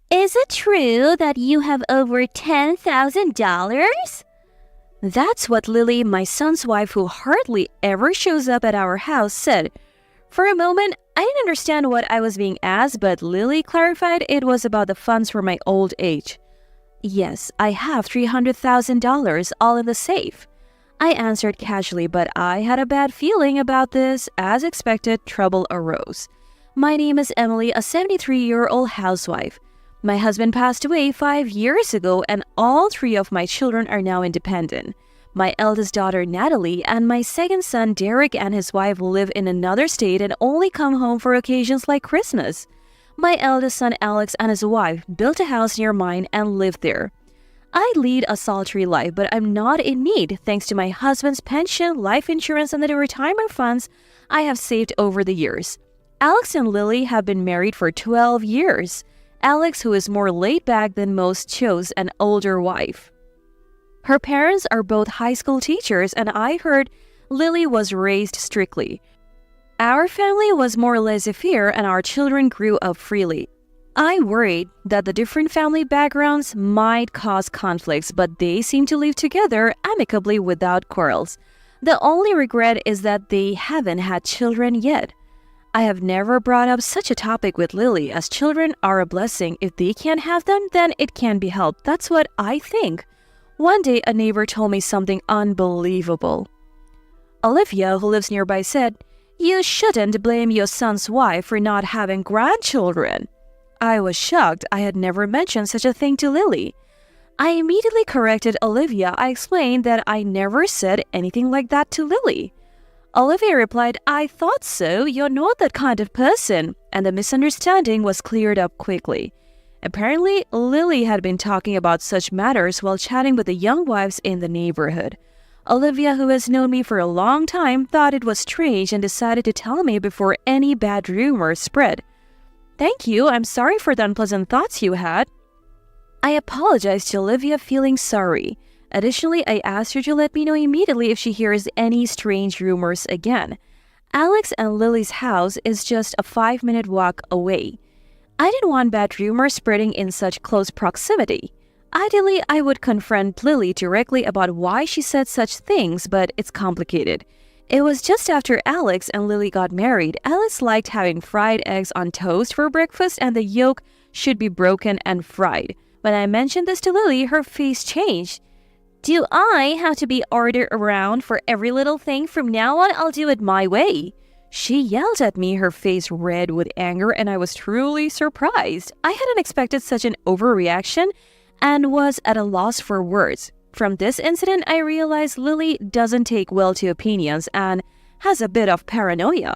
Is it true that you have over $10,000? That's what Lily, my son's wife, who hardly ever shows up at our house, said. For a moment, I didn't understand what I was being asked, but Lily clarified it was about the funds for my old age. Yes, I have $300,000 all in the safe. I answered casually, but I had a bad feeling about this. As expected, trouble arose. My name is Emily, a 73-year-old housewife. My husband passed away 5 years ago, and all 3 of my children are now independent. My eldest daughter, Natalie, and my second son, Derek, and his wife live in another state and only come home for occasions like Christmas. My eldest son, Alex, and his wife built a house near mine and live there. I lead a solitary life, but I'm not in need thanks to my husband's pension, life insurance, and the retirement funds I have saved over the years. Alex and Lily have been married for 12 years. Alex, who is more laid back than most, chose an older wife. Her parents are both high school teachers, and I heard Lily was raised strictly. Our family was more laissez-faire, and our children grew up freely. I worried that the different family backgrounds might cause conflicts, but they seem to live together amicably without quarrels. The only regret is that they haven't had children yet. I have never brought up such a topic with Lily, as children are a blessing. If they can't have them, then it can be helped. That's what I think. One day, a neighbor told me something unbelievable. Olivia, who lives nearby, said, "You shouldn't blame your son's wife for not having grandchildren." I was shocked. I had never mentioned such a thing to Lily. I immediately corrected Olivia. I explained that I never said anything like that to Lily. Olivia replied, "I thought so. You're not that kind of person." And the misunderstanding was cleared up quickly. Apparently, Lily had been talking about such matters while chatting with the young wives in the neighborhood. Olivia, who has known me for a long time, thought it was strange and decided to tell me before any bad rumors spread. "Thank you. I'm sorry for the unpleasant thoughts you had." I apologized to Olivia, feeling sorry. Additionally, I asked her to let me know immediately if she hears any strange rumors again. Alex and Lily's house is just a 5-minute walk away. I didn't want bad rumors spreading in such close proximity. Ideally, I would confront Lily directly about why she said such things, but it's complicated. It was just after Alex and Lily got married. Alex liked having fried eggs on toast for breakfast, and the yolk should be broken and fried. When I mentioned this to Lily, her face changed. "Do I have to be ordered around for every little thing? From now on, I'll do it my way." She yelled at me, her face red with anger, and I was truly surprised. I hadn't expected such an overreaction and was at a loss for words. From this incident, I realized Lily doesn't take well to opinions and has a bit of paranoia.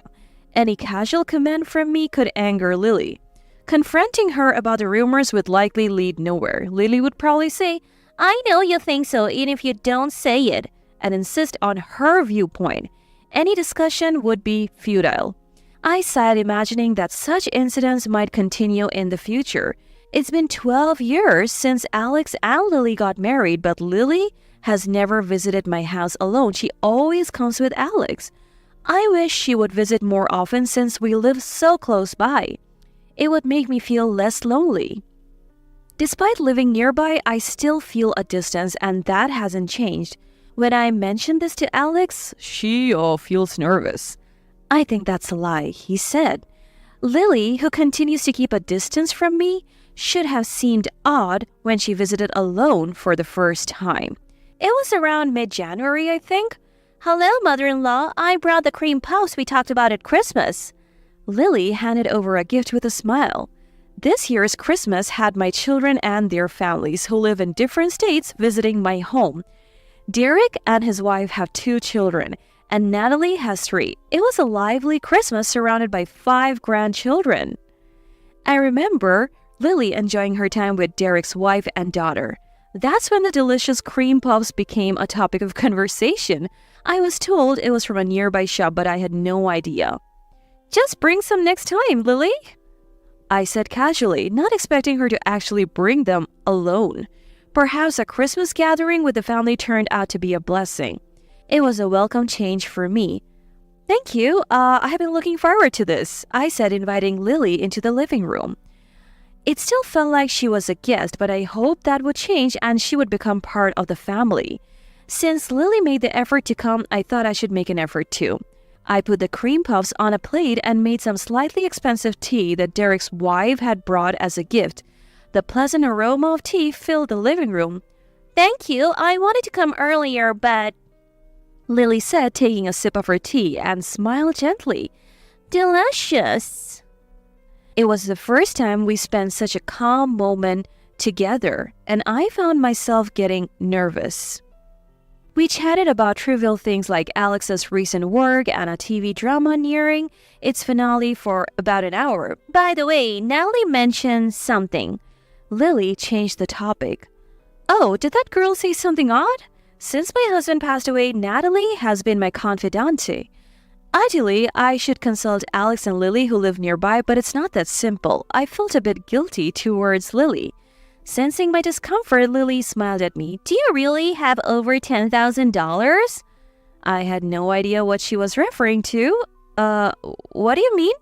Any casual comment from me could anger Lily. Confronting her about the rumors would likely lead nowhere. Lily would probably say, "I know you think so, even if you don't say it," and insist on her viewpoint. Any discussion would be futile. I sighed, imagining that such incidents might continue in the future. It's been 12 years since Alex and Lily got married, but Lily has never visited my house alone. She always comes with Alex. I wish she would visit more often since we live so close by. It would make me feel less lonely. Despite living nearby, I still feel a distance, and that hasn't changed. When I mentioned this to Alex, she feels nervous. "I think that's a lie," he said. Lily, who continues to keep a distance from me, should have seemed odd when she visited alone for the first time. It was around mid-January, I think. "Hello, mother-in-law. I brought the cream puffs we talked about at Christmas." Lily handed over a gift with a smile. This year's Christmas had my children and their families, who live in different states, visiting my home. Derek and his wife have 2 children, and Natalie has 3. It was a lively Christmas surrounded by 5 grandchildren. I remember Lily enjoying her time with Derek's wife and daughter. That's when the delicious cream puffs became a topic of conversation. I was told it was from a nearby shop, but I had no idea. "Just bring some next time, Lily," I said casually, not expecting her to actually bring them alone. Perhaps a Christmas gathering with the family turned out to be a blessing. It was a welcome change for me. "Thank you. I have been looking forward to this," I said, inviting Lily into the living room. It still felt like she was a guest, but I hoped that would change and she would become part of the family. Since Lily made the effort to come, I thought I should make an effort too. I put the cream puffs on a plate and made some slightly expensive tea that Derek's wife had brought as a gift. The pleasant aroma of tea filled the living room. "Thank you, I wanted to come earlier, but..." Lily said, taking a sip of her tea, and smiled gently. "Delicious." It was the first time we spent such a calm moment together, and I found myself getting nervous. We chatted about trivial things like Alex's recent work and a TV drama nearing its finale for about an hour. "By the way, Natalie mentioned something." Lily changed the topic. "Oh, did that girl say something odd? Since my husband passed away, Natalie has been my confidante. Ideally, I should consult Alex and Lily who live nearby, but it's not that simple. I felt a bit guilty towards Lily." Sensing my discomfort, Lily smiled at me. "Do you really have over $10,000? I had no idea what she was referring to. What do you mean?"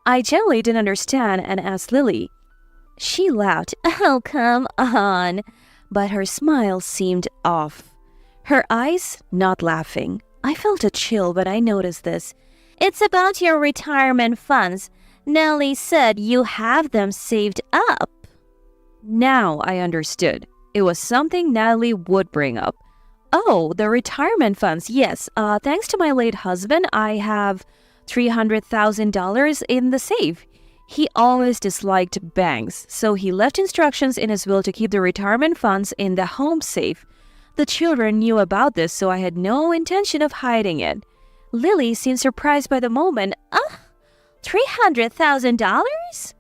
I generally didn't understand and asked Lily. She laughed. "Oh, come on." But her smile seemed off. Her eyes not laughing. I felt a chill when I noticed this. "It's about your retirement funds. Nellie said you have them saved up." Now I understood. It was something Natalie would bring up. "Oh, the retirement funds. Yes, thanks to my late husband, I have $300,000 in the safe. He always disliked banks, so he left instructions in his will to keep the retirement funds in the home safe. The children knew about this, so I had no intention of hiding it." Lily seemed surprised by the moment. $300,000?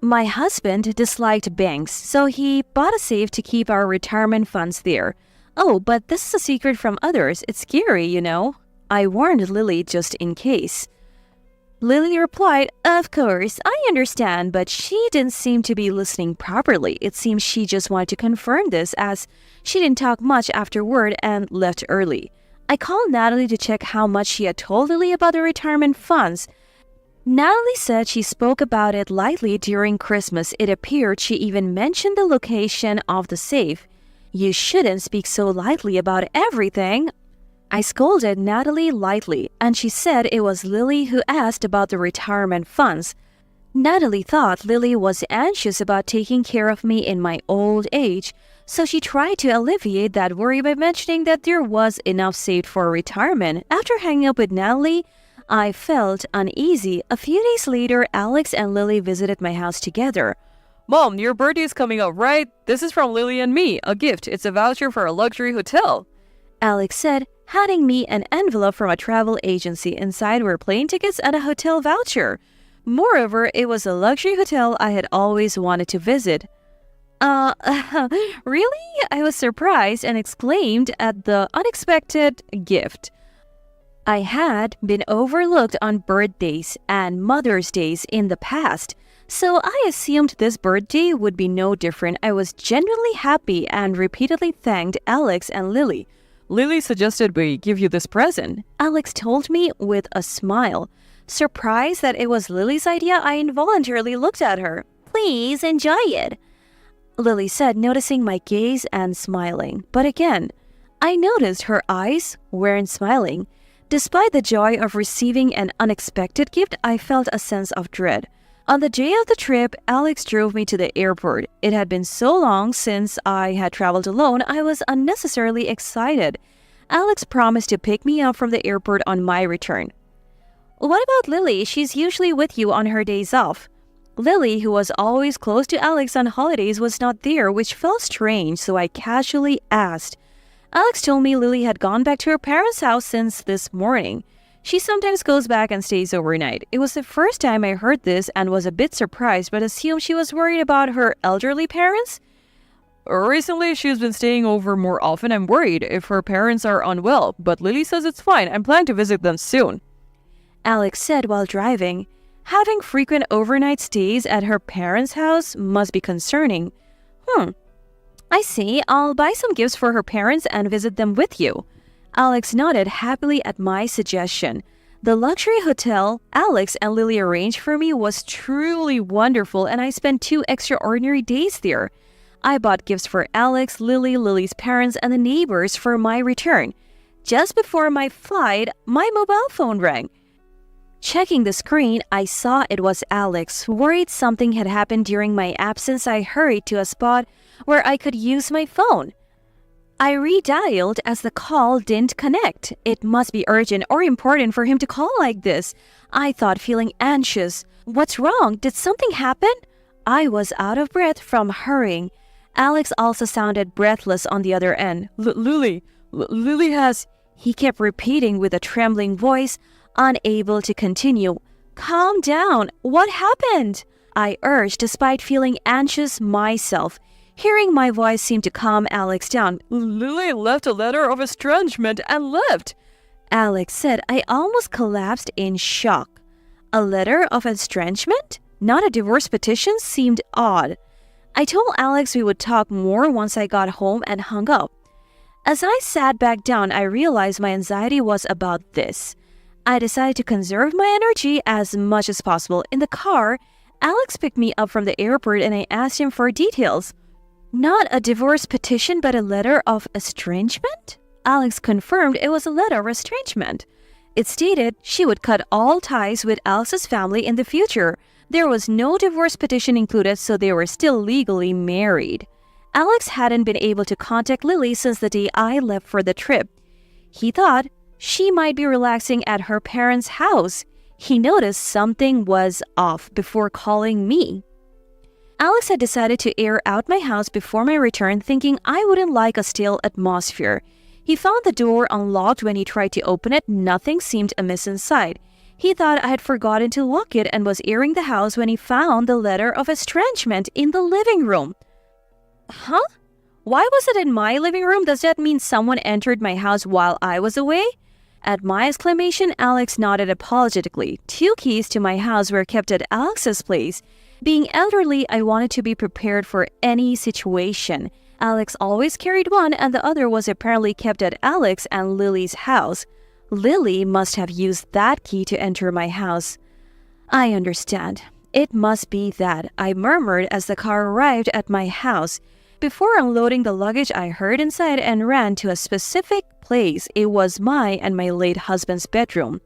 "My husband disliked banks, so he bought a safe to keep our retirement funds there. Oh, but this is a secret from others. It's scary, you know." I warned Lily just in case. Lily replied, "Of course, I understand," but she didn't seem to be listening properly. It seems she just wanted to confirm this, as she didn't talk much afterward and left early. I called Natalie to check how much she had told Lily about the retirement funds. Natalie said she spoke about it lightly during Christmas. It appeared she even mentioned the location of the safe. "You shouldn't speak so lightly about everything." I scolded Natalie lightly, and she said it was Lily who asked about the retirement funds. Natalie thought Lily was anxious about taking care of me in my old age, so she tried to alleviate that worry by mentioning that there was enough saved for retirement. After hanging up with Natalie, I felt uneasy. A few days later, Alex and Lily visited my house together. "Mom, your birthday is coming up, right? This is from Lily and me, a gift. It's a voucher for a luxury hotel," Alex said, handing me an envelope from a travel agency. Inside were plane tickets and a hotel voucher. Moreover, it was a luxury hotel I had always wanted to visit. Really?" I was surprised and exclaimed at the unexpected gift. I had been overlooked on birthdays and Mother's Days in the past, so I assumed this birthday would be no different. I was genuinely happy and repeatedly thanked Alex and Lily. "Lily suggested we give you this present," Alex told me with a smile. Surprised that it was Lily's idea, I involuntarily looked at her. "Please enjoy it," Lily said, noticing my gaze and smiling. But again, I noticed her eyes weren't smiling. Despite the joy of receiving an unexpected gift, I felt a sense of dread. On the day of the trip, Alex drove me to the airport. It had been so long since I had traveled alone, I was unnecessarily excited. Alex promised to pick me up from the airport on my return. "What about Lily? She's usually with you on her days off." Lily, who was always close to Alex on holidays, was not there, which felt strange, so I casually asked. Alex told me Lily had gone back to her parents' house since this morning. She sometimes goes back and stays overnight. It was the first time I heard this and was a bit surprised, but assumed she was worried about her elderly parents. "Recently, she's been staying over more often. I'm worried if her parents are unwell, but Lily says it's fine. I'm planning to visit them soon," Alex said while driving. Having frequent overnight stays at her parents' house must be concerning. I see. I'll buy some gifts for her parents and visit them with you." Alex nodded happily at my suggestion. The luxury hotel Alex and Lily arranged for me was truly wonderful, and I spent 2 extraordinary days there. I bought gifts for Alex, Lily, Lily's parents, and the neighbors for my return. Just before my flight, my mobile phone rang. Checking the screen, I saw it was Alex. Worried something had happened during my absence, I hurried to a spot where I could use my phone. I redialed as the call didn't connect. It must be urgent or important for him to call like this, I thought, feeling anxious. What's wrong? Did something happen? I was out of breath from hurrying. Alex also sounded breathless on the other end. Lily has... He kept repeating with a trembling voice, unable to continue. Calm down. What happened? I urged, despite feeling anxious myself. Hearing my voice seemed to calm Alex down. Lily left a letter of estrangement and left, Alex said. I almost collapsed in shock. A letter of estrangement? Not a divorce petition? Seemed odd. I told Alex we would talk more once I got home and hung up. As I sat back down, I realized my anxiety was about this. I decided to conserve my energy as much as possible. In the car, Alex picked me up from the airport and I asked him for details. Not a divorce petition, but a letter of estrangement? Alex confirmed it was a letter of estrangement. It stated she would cut all ties with Alex's family in the future. There was no divorce petition included, so they were still legally married. Alex hadn't been able to contact Lily since the day I left for the trip. He thought she might be relaxing at her parents' house. He noticed something was off before calling me. Alex had decided to air out my house before my return, thinking I wouldn't like a stale atmosphere. He found the door unlocked when he tried to open it. Nothing seemed amiss inside. He thought I had forgotten to lock it and was airing the house when he found the letter of estrangement in the living room. Huh? Why was it in my living room? Does that mean someone entered my house while I was away? At my exclamation, Alex nodded apologetically. 2 keys to my house were kept at Alex's place. Being elderly, I wanted to be prepared for any situation. Alex always carried one, and the other was apparently kept at Alex and Lily's house. Lily must have used that key to enter my house. I understand. It must be that, I murmured as the car arrived at my house. Before unloading the luggage, I hurried inside and ran to a specific place. It was my and my late husband's bedroom.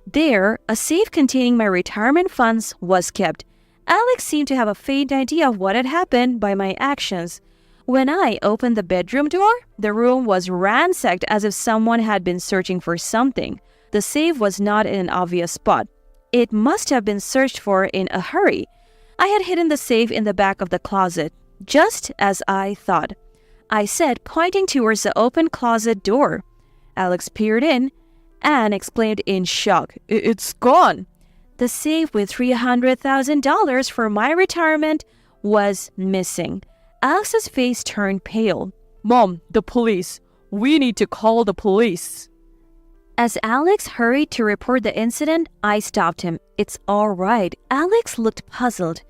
There, a safe containing my retirement funds was kept. Alex seemed to have a faint idea of what had happened by my actions. When I opened the bedroom door, the room was ransacked as if someone had been searching for something. The safe was not in an obvious spot. It must have been searched for in a hurry. I had hidden the safe in the back of the closet, just as I thought. I said, pointing towards the open closet door. Alex peered in and exclaimed in shock, It's gone. The safe with $300,000 for my retirement was missing. Alex's face turned pale. Mom, the police. We need to call the police. As Alex hurried to report the incident, I stopped him. It's all right. Alex looked puzzled.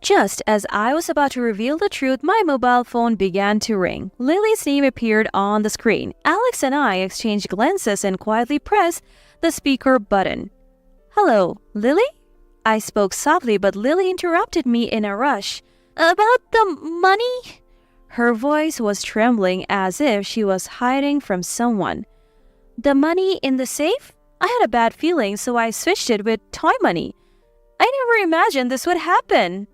Just as I was about to reveal the truth, my mobile phone began to ring. Lily's name appeared on the screen. Alex and I exchanged glances and quietly pressed the speaker button. Hello, Lily? I spoke softly, but Lily interrupted me in a rush. About the money? Her voice was trembling as if she was hiding from someone. The money in the safe? I had a bad feeling, so I switched it with toy money. I never imagined this would happen.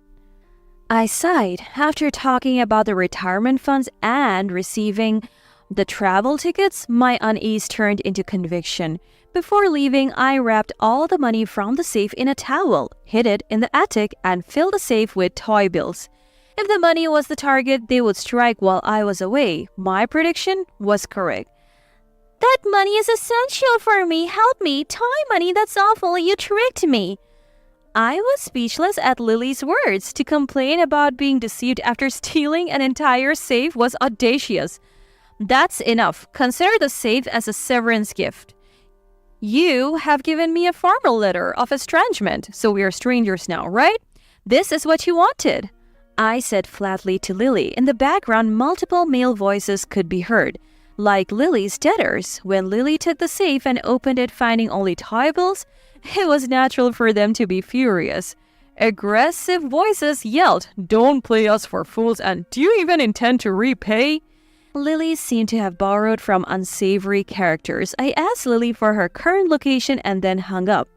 I sighed. After talking about the retirement funds and receiving the travel tickets, my unease turned into conviction. Before leaving, I wrapped all the money from the safe in a towel, hid it in the attic, and filled the safe with toy bills. If the money was the target, they would strike while I was away. My prediction was correct. That money is essential for me. Help me. Toy money, that's awful. You tricked me. I was speechless at Lily's words. To complain about being deceived after stealing an entire safe was audacious. That's enough. Consider the safe as a severance gift. You have given me a formal letter of estrangement, so we are strangers now, right? This is what you wanted. I said flatly to Lily. In the background, multiple male voices could be heard. like Lily's debtors. When Lily took the safe and opened it finding only toy bills, it was natural for them to be furious. Aggressive voices yelled, "Don't play us for fools, and do you even intend to repay?" Lily seemed to have borrowed from unsavory characters. I asked Lily for her current location and then hung up.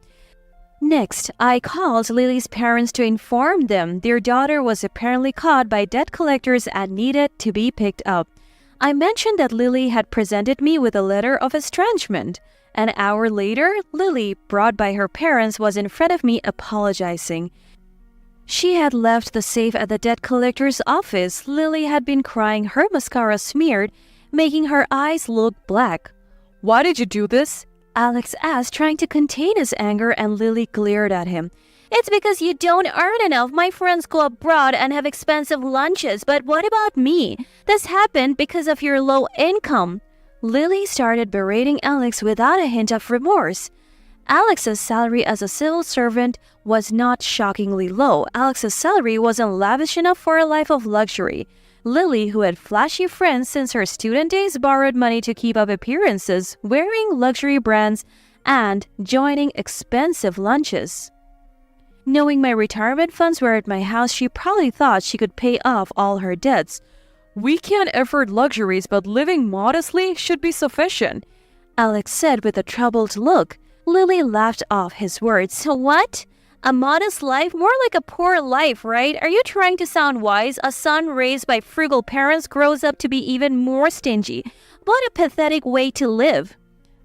Next, I called Lily's parents to inform them their daughter was apparently caught by debt collectors and needed to be picked up. I mentioned that Lily had presented me with a letter of estrangement. An hour later, Lily, brought by her parents, was in front of me apologizing. She had left the safe at the debt collector's office. Lily had been crying, her mascara smeared, making her eyes look black. "Why did you do this?" Alex asked, trying to contain his anger, and Lily glared at him. "It's because you don't earn enough. My friends go abroad and have expensive lunches, but what about me? This happened because of your low income." Lily started berating Alex without a hint of remorse. Alex's salary as a civil servant was not shockingly low. Alex's salary wasn't lavish enough for a life of luxury. Lily, who had flashy friends since her student days, borrowed money to keep up appearances, wearing luxury brands, and joining expensive lunches. Knowing my retirement funds were at my house, she probably thought she could pay off all her debts. "We can't afford luxuries, but living modestly should be sufficient," Alex said with a troubled look. Lily laughed off his words. "What? A modest life? More like a poor life, right? Are you trying to sound wise? A son raised by frugal parents grows up to be even more stingy. What a pathetic way to live."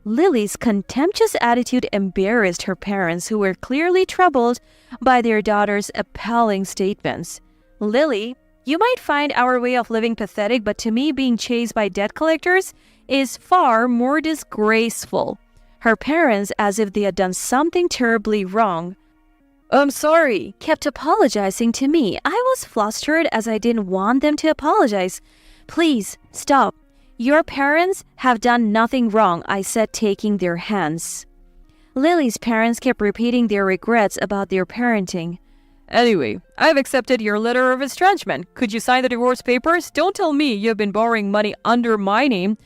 Lily's contemptuous attitude embarrassed her parents, who were clearly troubled by their daughter's appalling statements. "Lily, you might find our way of living pathetic, but to me, being chased by debt collectors is far more disgraceful." Her parents, as if they had done something terribly wrong, "I'm sorry," kept apologizing to me. I was flustered as I didn't want them to apologize. "Please, stop. Your parents have done nothing wrong," I said, taking their hands. Lily's parents kept repeating their regrets about their parenting. "Anyway, I've accepted your letter of estrangement. Could you sign the divorce papers? Don't tell me you've been borrowing money under my name.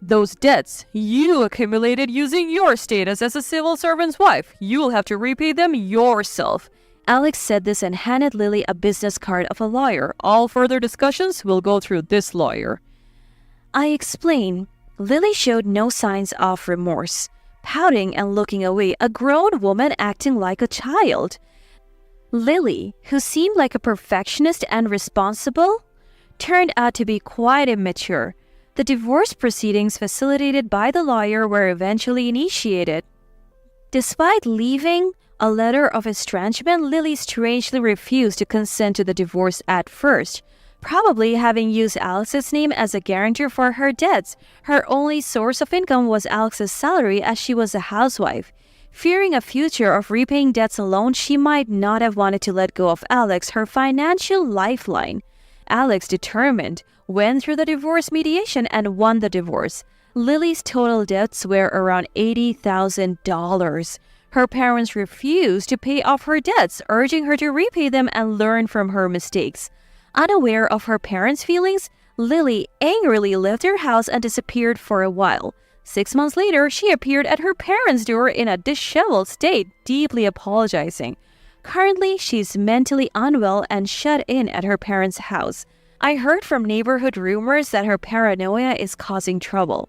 Those debts you accumulated using your status as a civil servant's wife. You'll have to repay them yourself." Alex said this and handed Lily a business card of a lawyer. "All further discussions will go through this lawyer." I explained. Lily showed no signs of remorse, pouting and looking away, a grown woman acting like a child. Lily, who seemed like a perfectionist and responsible, turned out to be quite immature. The divorce proceedings facilitated by the lawyer were eventually initiated. Despite leaving a letter of estrangement, Lily strangely refused to consent to the divorce at first, probably having used Alex's name as a guarantor for her debts. Her only source of income was Alex's salary, as she was a housewife. Fearing a future of repaying debts alone, she might not have wanted to let go of Alex, her financial lifeline. Alex, determined, went through the divorce mediation and won the divorce. Lily's total debts were around $80,000. Her parents refused to pay off her debts, urging her to repay them and learn from her mistakes. Unaware of her parents' feelings, Lily angrily left her house and disappeared for a while. 6 months later, she appeared at her parents' door in a disheveled state, deeply apologizing. Currently, she's mentally unwell and shut in at her parents' house. I heard from neighborhood rumors that her paranoia is causing trouble.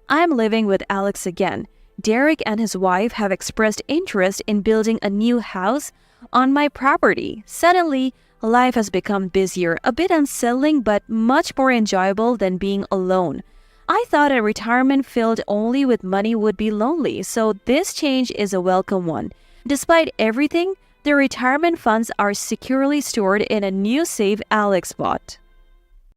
I'm living with Alex again. Derek and his wife have expressed interest in building a new house on my property. Suddenly, life has become busier, a bit unsettling, but much more enjoyable than being alone. I thought a retirement filled only with money would be lonely, so this change is a welcome one. Despite everything, the retirement funds are securely stored in a new safe Alex bought.